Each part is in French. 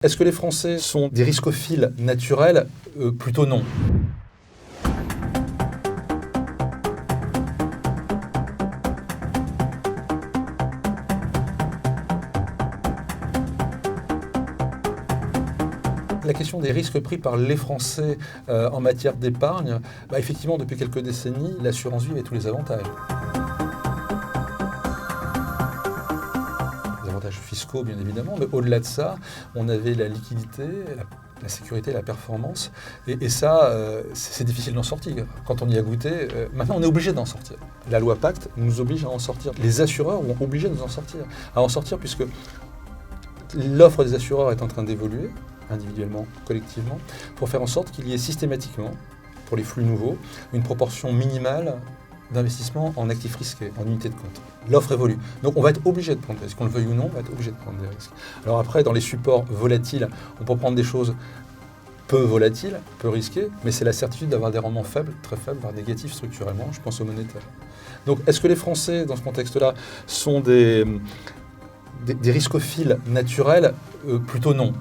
Est-ce que les Français sont des riscophiles naturels? Plutôt non. La question des risques pris par les Français en matière d'épargne, effectivement, depuis quelques décennies, l'assurance vie avait tous les avantages. Les avantages fiscaux, bien évidemment, mais au-delà de ça, on avait la liquidité, la sécurité, la performance, et ça, c'est difficile d'en sortir. Quand on y a goûté, maintenant on est obligé d'en sortir. La loi Pacte nous oblige à en sortir. Les assureurs vont obliger de nous en sortir, puisque l'offre des assureurs est en train d'évoluer, individuellement, collectivement, pour faire en sorte qu'il y ait systématiquement, pour les flux nouveaux, une proportion minimale d'investissement en actifs risqués, en unités de compte. L'offre évolue. Donc on va être obligé de prendre des risques. Qu'on le veuille ou non, on va être obligé de prendre des risques. Alors après, dans les supports volatiles, on peut prendre des choses peu volatiles, peu risquées, mais c'est la certitude d'avoir des rendements faibles, très faibles, voire négatifs structurellement, je pense au monétaire. Donc est-ce que les Français, dans ce contexte-là, sont des riscophiles naturels? Plutôt non.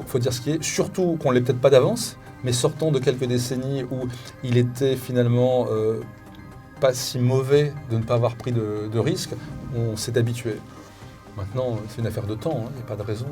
Faut dire ce qui est, surtout qu'on ne l'est peut-être pas d'avance, mais sortant de quelques décennies où il était finalement pas si mauvais de ne pas avoir pris de risques, on s'est habitué. Maintenant, c'est une affaire de temps, il n'y a pas de raison.